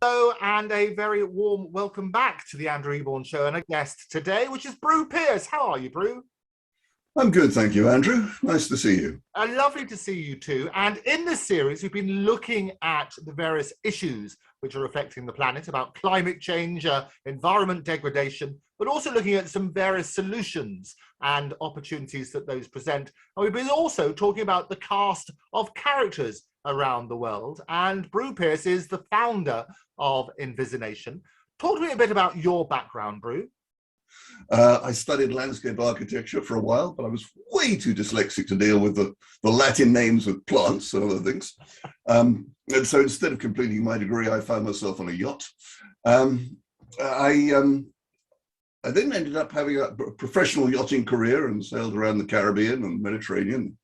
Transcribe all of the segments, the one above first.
Hello and a very warm welcome back to the Andrew Eborn Show, and a guest today, which is Bru Pearce. How are you, Bru? I'm good, thank you, Andrew. Nice to see you. Lovely to see you too. And in this series, we've been looking at the various issues which are affecting the planet, about climate change, environment degradation, but also looking at some various solutions and opportunities that those present. And we've been also talking about the cast of characters around the world. And Bru Pearce is the founder of Envisionation. Talk to me a bit about your background, Bru. I studied landscape architecture for a while, but I was way too dyslexic to deal with the Latin names of plants and other things. And so instead of completing my degree, I found myself on a yacht. I then ended up having a professional yachting career and sailed around the Caribbean and Mediterranean.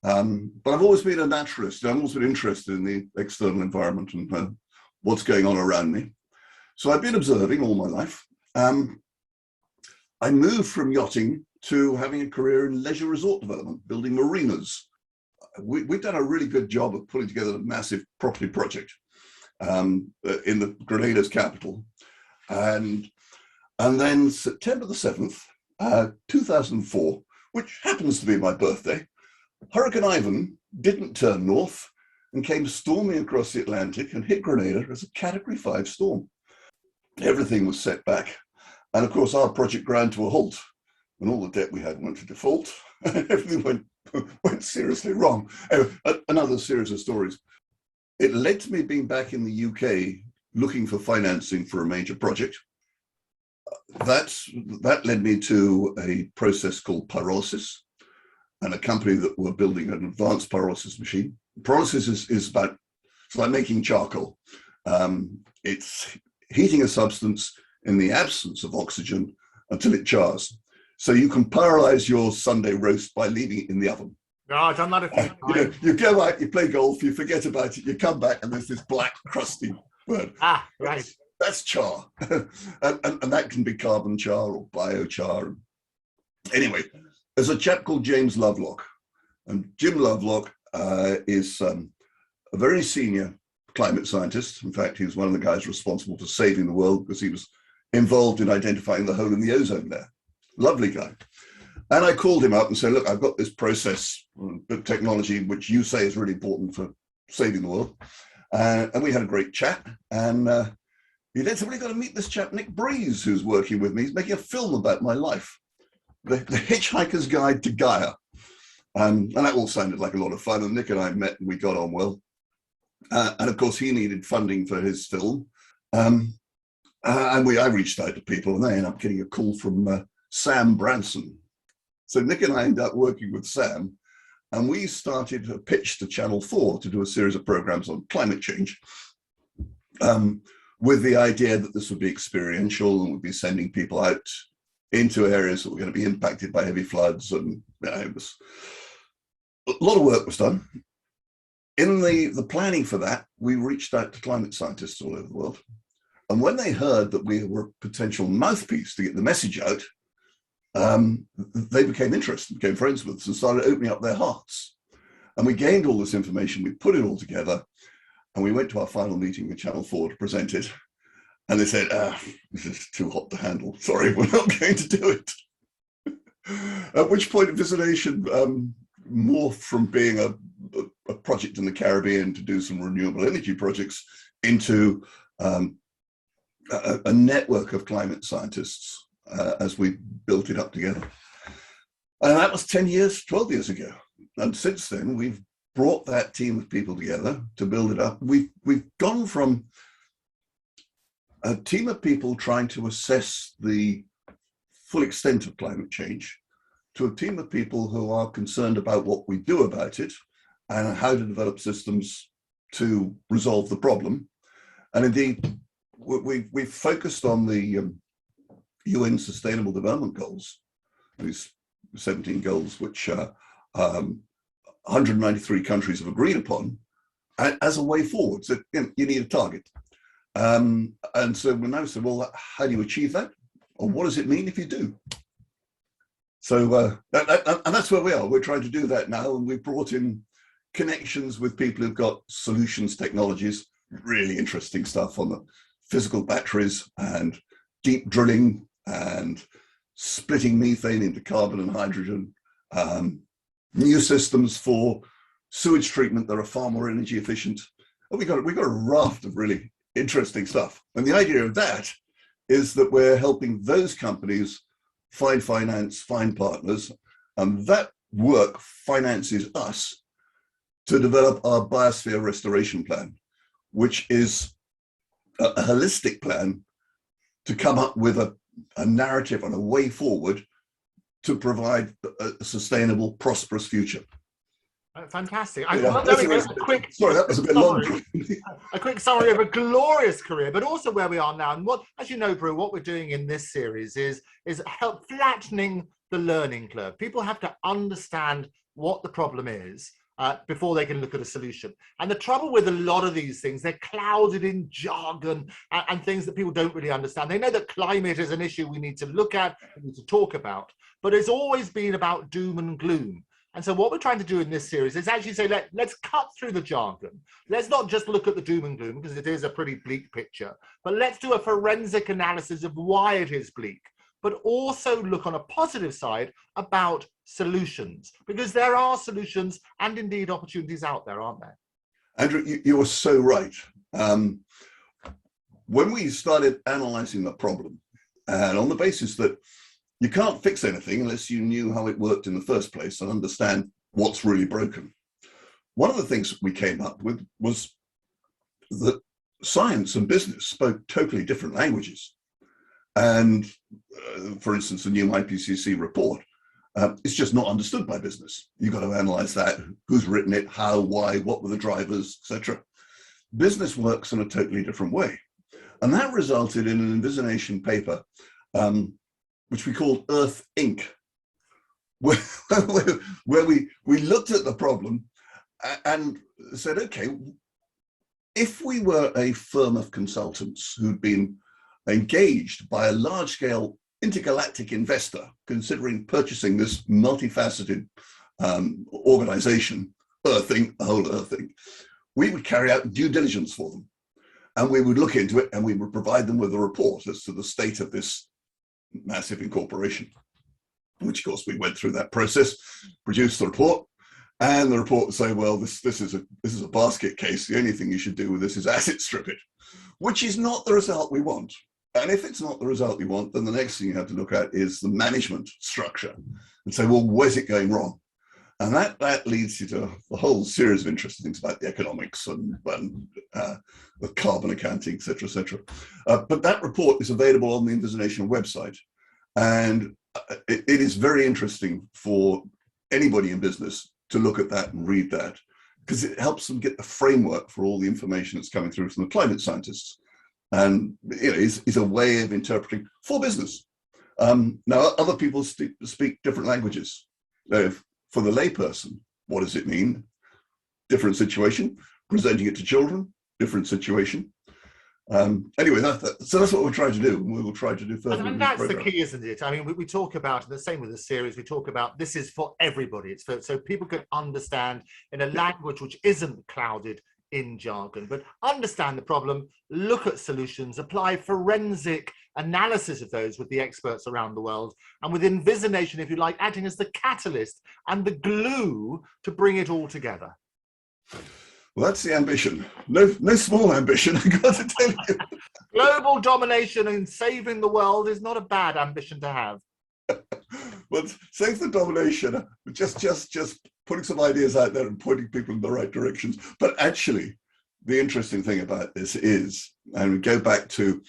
But I've always been a naturalist. I've always been interested in the external environment and what's going on around me. So I've been observing all my life. I moved from yachting to having a career in leisure resort development, building marinas. We've done a really good job of putting together a massive property project in the Grenada's capital. And then September the 7th, 2004, which happens to be my birthday, Hurricane Ivan didn't turn north and came storming across the Atlantic and hit Grenada as a Category 5 storm. Everything was set back. And of course, our project ground to a halt, and all the debt we had went to default. Everything went seriously wrong. Another series of stories. It led to me being back in the UK looking for financing for a major project. That led me to a process called pyrolysis, and a company that were building an advanced pyrolysis machine. Pyrolysis is like making charcoal. It's heating a substance in the absence of oxygen until it chars. So you can pyrolyze your Sunday roast by leaving it in the oven. No, I've done that a few times. You go out, you play golf, you forget about it, you come back and there's this black crusty bird. Ah, right. That's char. and that can be carbon char or biochar. Anyway, there's a chap called James Lovelock. And Jim Lovelock is a very senior climate scientist. In fact, he was one of the guys responsible for saving the world because he was involved in identifying the hole in the ozone layer. Lovely guy. And I called him up and said, look, I've got this process technology, which you say is really important for saving the world. And we had a great chat. And he then said, well, you've got to meet this chap, Nick Breeze, who's working with me. He's making a film about my life, the Hitchhiker's Guide to Gaia. And that all sounded like a lot of fun. And Nick and I met and we got on well. And of course, he needed funding for his film. I reached out to people and they ended up getting a call from Sam Branson. So Nick and I ended up working with Sam, and we started a pitch to Channel 4 to do a series of programs on climate change, with the idea that this would be experiential and would be sending people out into areas that were going to be impacted by heavy floods. And it was a lot of work was done. In the planning for that, we reached out to climate scientists all over the world. And when they heard that we were a potential mouthpiece to get the message out, they became interested, became friends with us and started opening up their hearts. And we gained all this information, we put it all together, and we went to our final meeting with Channel 4 to present it. And they said, this is too hot to handle. Sorry, we're not going to do it. At which point Envisionation morphed from being a project in the Caribbean to do some renewable energy projects into a network of climate scientists as we built it up together. And that was 12 years ago. And since then, we've brought that team of people together to build it up. We've gone from a team of people trying to assess the full extent of climate change to a team of people who are concerned about what we do about it and how to develop systems to resolve the problem. And indeed, we've focused on the UN Sustainable Development Goals, these 17 goals, which 193 countries have agreed upon as a way forward. So you need a target. And so we now said, well, how do you achieve that? Or what does it mean if you do? So and that's where we are. We're trying to do that now. And we've brought in connections with people who've got solutions technologies really interesting stuff on the physical batteries and deep drilling and splitting methane into carbon and hydrogen, new systems for sewage treatment that are far more energy efficient. And we got a raft of really interesting stuff. And the idea of that is that we're helping those companies find finance, find partners, and that work finances us to develop our Biosphere restoration plan, which is a holistic plan to come up with a narrative and a way forward to provide a sustainable, prosperous future. Fantastic. Sorry, that was a bit long. A quick summary of a glorious career, but also where we are now. And what, as you know, Bru, what we're doing in this series is help flattening the learning curve. People have to understand what the problem is before they can look at a solution. And the trouble with a lot of these things, they're clouded in jargon and things that people don't really understand. They know that climate is an issue we need to look at, we need to talk about, but it's always been about doom and gloom. And so what we're trying to do in this series is actually say, let's cut through the jargon. Let's not just look at the doom and gloom, because it is a pretty bleak picture, but let's do a forensic analysis of why it is bleak, but also look on a positive side about solutions, because there are solutions and indeed opportunities out there, aren't there? Andrew, you are so right. When we started analyzing the problem, and on the basis that you can't fix anything unless you knew how it worked in the first place and understand what's really broken. One of the things we came up with was that science and business spoke totally different languages. And for instance, the new IPCC report is just not understood by business. You've got to analyze that, who's written it, how, why, what were the drivers, etc. Business works in a totally different way. And that resulted in an Envisionation paper, which we called Earth Inc., where we looked at the problem and said, okay, if we were a firm of consultants who'd been engaged by a large-scale intergalactic investor considering purchasing this multifaceted organization, Earth Inc., the whole Earth Inc., we would carry out due diligence for them. And we would look into it and we would provide them with a report as to the state of this massive incorporation, which of course we went through that process, produced the report, and the report would say, well, this is a basket case. The only thing you should do with this is asset strip it, which is not the result we want. And if it's not the result we want, then the next thing you have to look at is the management structure and say, well, where's it going wrong? And that leads you to a whole series of interesting things about the economics and the carbon accounting, et cetera, et cetera. But that report is available on the Envisionation website. And it is very interesting for anybody in business to look at that and read that, because it helps them get the framework for all the information that's coming through from the climate scientists. And it's a way of interpreting for business. Now, other people speak different languages. For the layperson, what does it mean? Different situation. Presenting it to children, different situation. Anyway, so that's what we're trying to do, and we will try to do further. And that's the key, isn't it? I mean, we talk about, the same with the series, we talk about this is for everybody. It's so people can understand in a language which isn't clouded in jargon, but understand the problem, look at solutions, apply forensic analysis of those with the experts around the world, and with Envisionation, if you like, acting as the catalyst and the glue to bring it all together. Well, that's the ambition. No small ambition, I've got to tell you. Global domination and saving the world is not a bad ambition to have. Well, save the domination, just putting some ideas out there and pointing people in the right directions. But actually, the interesting thing about this is, and we go back to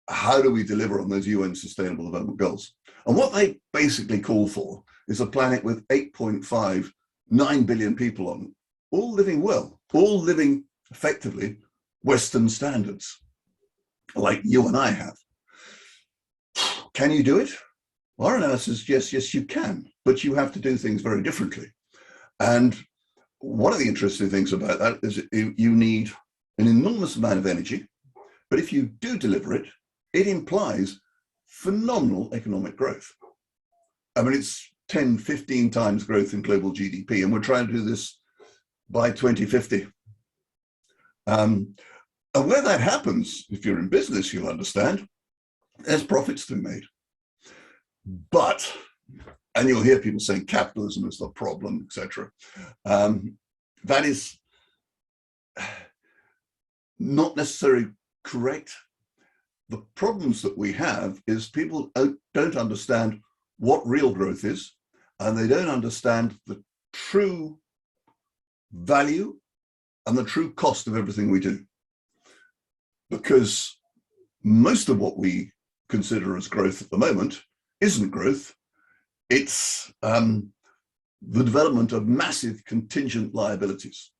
how do we deliver on those UN Sustainable Development Goals? And what they basically call for is a planet with 8.59 billion people on it, all living well, all living effectively Western standards, like you and I have. Can you do it? Our analysis, yes, you can, but you have to do things very differently. And one of the interesting things about that is you need an enormous amount of energy, but if you do deliver it, it implies phenomenal economic growth. I mean, it's 10, 15 times growth in global GDP, and we're trying to do this by 2050. And where that happens, if you're in business, you'll understand, there's profits to be made. But, and you'll hear people saying capitalism is the problem, etc. That is not necessarily correct. The problems that we have is people don't understand what real growth is, and they don't understand the true value and the true cost of everything we do. Because most of what we consider as growth at the moment isn't growth. It's the development of massive contingent liabilities.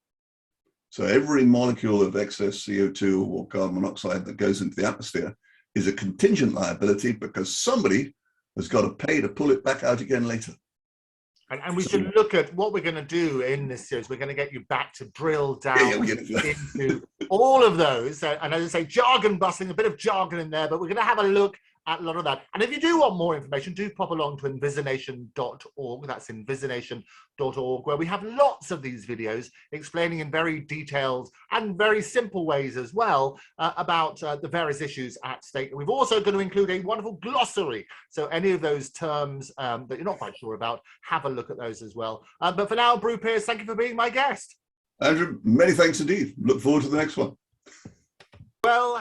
So every molecule of excess CO2 or carbon monoxide that goes into the atmosphere is a contingent liability because somebody has got to pay to pull it back out again later. And we should look at what we're going to do in this series. We're going to get you back to drill down into all of those. And as I say, jargon busting, a bit of jargon in there, but we're going to have a look at a lot of that. And if you do want more information, do pop along to envisionation.org. That's envisionation.org, where we have lots of these videos explaining in very detailed and very simple ways as well about the various issues at stake. And we've also going to include a wonderful glossary. So any of those terms that you're not quite sure about, have a look at those as well. But for now, Bru Pearce, thank you for being my guest. Andrew, many thanks indeed. Look forward to the next one. Well,